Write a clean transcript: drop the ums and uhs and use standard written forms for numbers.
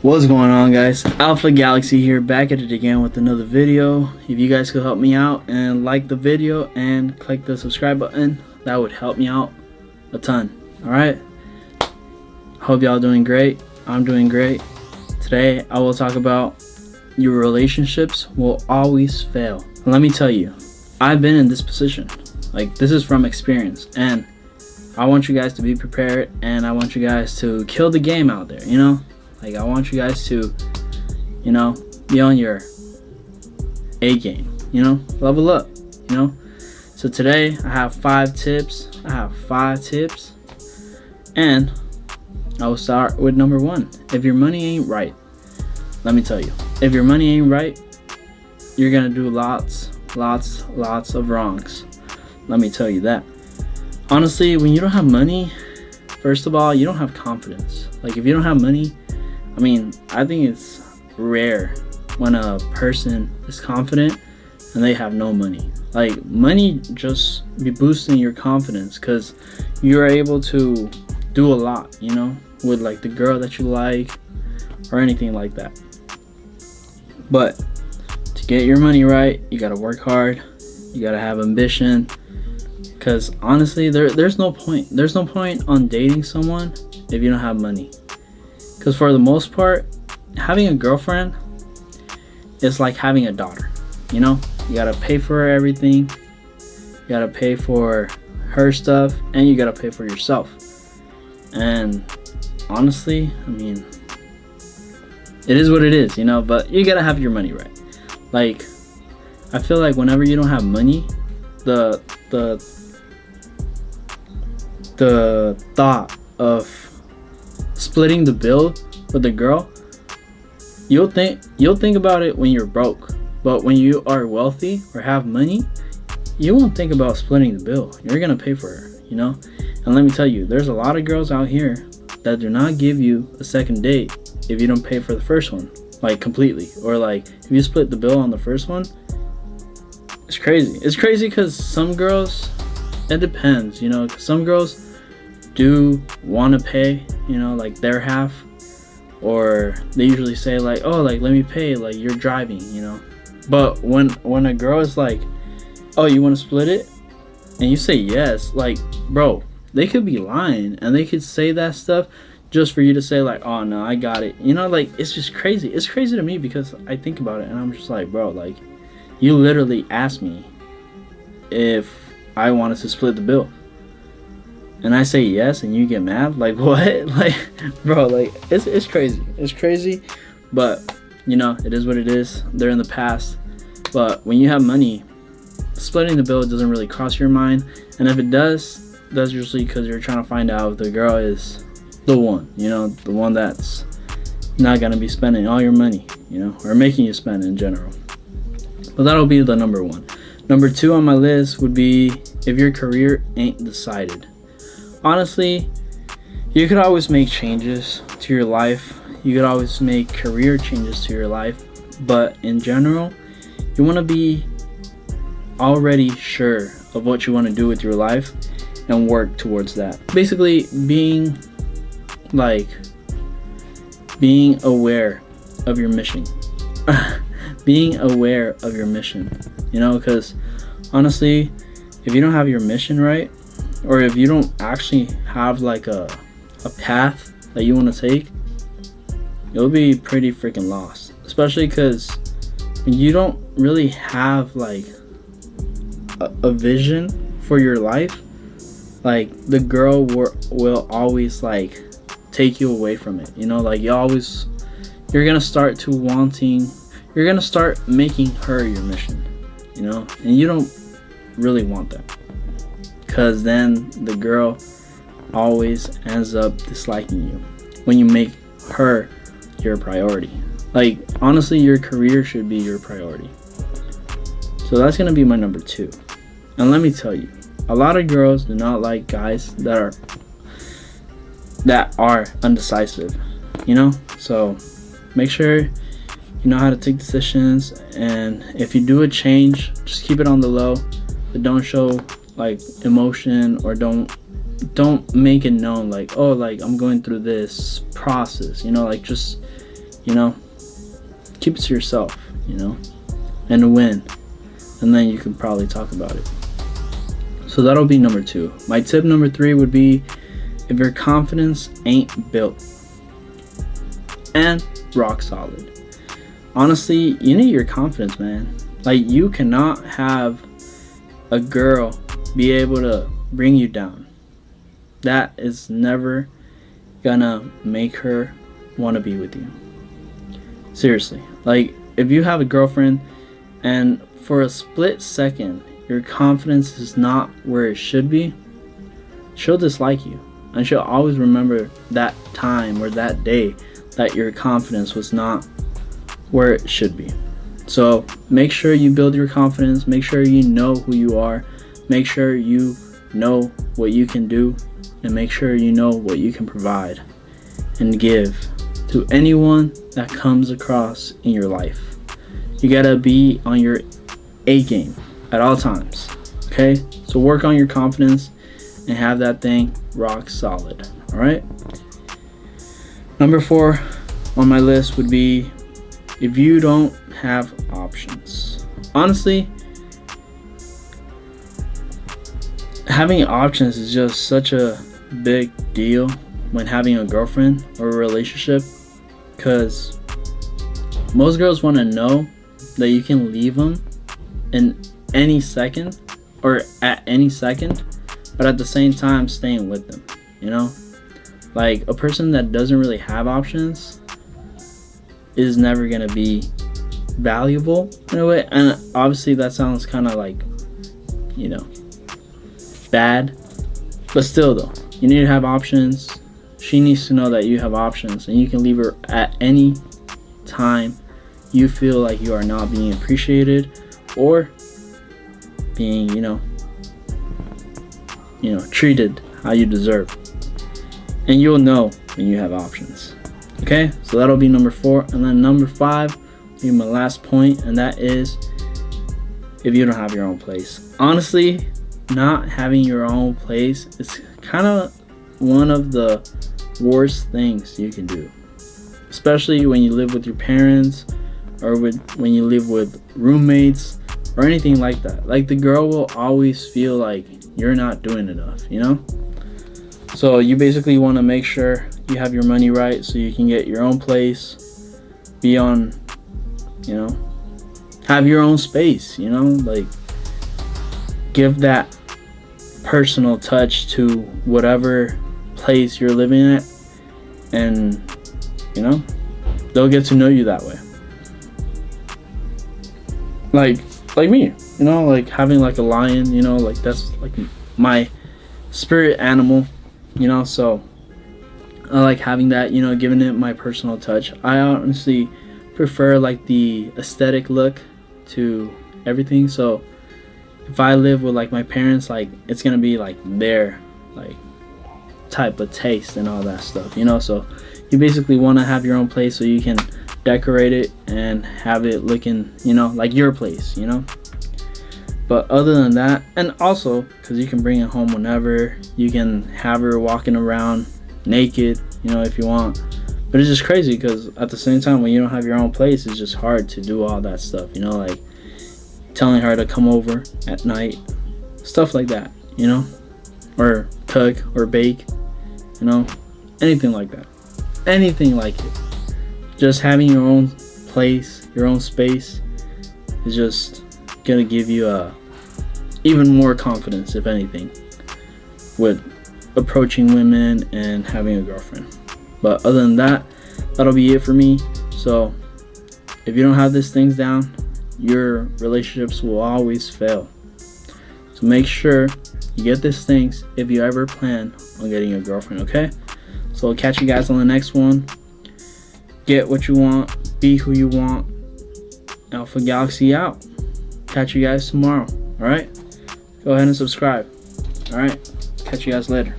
What's going on, guys? Alpha Galaxy here, back at it again with another video. If you guys could help me out and like the video and click the subscribe button, that would help me out a ton. Alright, hope y'all doing great. I'm doing great. Today I will talk about your relationships will always fail. And let me tell you, I've been in this position. Like, this is from experience, and I want you guys to be prepared, and I want you guys to kill the game out there, you know? Like, I want you guys to, you know, be on your A game, you know, level up, you know. So today I have 5 tips. And I will start with number 1. If your money ain't right, let me tell you, if your money ain't right, you're gonna do lots of wrongs. Let me tell you that. Honestly, when you don't have money, first of all, you don't have confidence. Like, if you don't have money, I mean, I think it's rare when a person is confident and they have no money. Like, money just be boosting your confidence because you're able to do a lot, you know, with like the girl that you like or anything like that. But to get your money right, you gotta work hard, you gotta have ambition, because honestly, there's no point on dating someone if you don't have money. Because for the most part, having a girlfriend is like having a daughter, you know? You gotta pay for her everything, you gotta pay for her stuff, and you gotta pay for yourself. And honestly, I mean, it is what it is, you know? But you gotta have your money right. Like, I feel like whenever you don't have money, the thought of splitting the bill with a girl, you'll think about it when you're broke, but when you are wealthy or have money, you won't think about splitting the bill. You're gonna pay for her, you know. And let me tell you, there's a lot of girls out here that do not give you a second date if you don't pay for the first one, like, completely. Or like, if you split the bill on the first one, it's crazy because some girls, it depends, you know. Some girls do want to pay, you know, like their half, or they usually say like, oh, like, let me pay, like, you're driving, you know. But when a girl is like, oh, you want to split it, and you say yes, like, bro, they could be lying and they could say that stuff just for you to say like, oh no, I got it, you know. Like, it's just crazy. It's crazy to me because I think about it and I'm just like, bro, like, you literally asked me if I wanted to split the bill, and I say yes, and you get mad? Like, what? Like, bro, like, it's crazy. But, you know, it is what it is. They're in the past. But when you have money, splitting the bill doesn't really cross your mind. And if it does, that's usually because you're trying to find out if the girl is the one, you know, the one that's not gonna be spending all your money, you know, or making you spend in general. But that'll be the number 1. Number 2 on my list would be if your career ain't decided. Honestly, you could always make changes to your life. You could always make career changes to your life. But in general, you want to be already sure of what you want to do with your life and work towards that. Basically, being aware of your mission. Being aware of your mission, you know, because honestly, if you don't have your mission right, or if you don't actually have like a path that you want to take, you'll be pretty freaking lost. Especially because when you don't really have like a vision for your life, like, the girl will always like take you away from it, you know. Like, you're gonna start making her your mission, you know. And you don't really want that, because then the girl always ends up disliking you when you make her your priority. Like, honestly, your career should be your priority. So that's gonna be my number 2. And let me tell you, a lot of girls do not like guys that are undecisive, you know. So make sure you know how to take decisions, and if you do a change, just keep it on the low, but don't show like emotion, or don't make it known like, oh, like, I'm going through this process, you know. Like, just you know, keep it to yourself, you know, and win. And then you can probably talk about it. So that'll be number 2. My tip number 3 would be, if your confidence ain't built and rock solid. Honestly, you need your confidence, man. Like, you cannot have a girl be able to bring you down. That is never gonna make her want to be with you. Seriously. Like, if you have a girlfriend and for a split second your confidence is not where it should be, she'll dislike you. And she'll always remember that time or that day that your confidence was not where it should be. So make sure you build your confidence. Make sure you know who you are. Make sure you know what you can do. And make sure you know what you can provide and give to anyone that comes across in your life. You gotta be on your A game at all times. Okay? So work on your confidence and have that thing rock solid. Alright? Number 4 on my list would be, if you don't have options. Honestly, having options is just such a big deal when having a girlfriend or a relationship, because most girls want to know that you can leave them in any second or at any second, but at the same time staying with them, you know? Like, a person that doesn't really have options is never gonna be valuable in a way. And obviously that sounds kind of like, you know, bad, but still though, you need to have options. She needs to know that you have options, and you can leave her at any time you feel like you are not being appreciated or being, you know, treated how you deserve. And you'll know when you have options. Okay, so that'll be number 4. And then number 5 will be my last point, and that is, if you don't have your own place. Honestly, not having your own place is kind of one of the worst things you can do, especially when you live with your parents or when you live with roommates or anything like that. Like, the girl will always feel like you're not doing enough, you know? So you basically want to make sure you have your money right so you can get your own place, be on, you know, have your own space, you know, like, give that personal touch to whatever place you're living at, and, you know, they'll get to know you that way. Like me, you know, like having like a lion, you know, like that's like my spirit animal, you know, so I like having that, you know, giving it my personal touch. I honestly prefer like the aesthetic look to everything. So if I live with like my parents, like it's gonna be like their like type of taste and all that stuff, you know. So you basically want to have your own place so you can decorate it and have it looking, you know, like your place, you know. But other than that, and also because you can bring it home whenever, you can have her walking around naked, you know, if you want. But it's just crazy because at the same time, when you don't have your own place, it's just hard to do all that stuff, you know, like telling her to come over at night, stuff like that, you know, or cook or bake, you know, anything like that, anything like it. Just having your own place, your own space is just gonna give you even more confidence, if anything, with approaching women and having a girlfriend. But other than that, that'll be it for me. So if you don't have these things down, your relationships will always fail. So make sure you get these things if you ever plan on getting a girlfriend, okay? So I'll catch you guys on the next one. Get what you want, be who you want. Alpha Galaxy out. Catch you guys tomorrow. Alright? Go ahead and subscribe. Alright? Catch you guys later.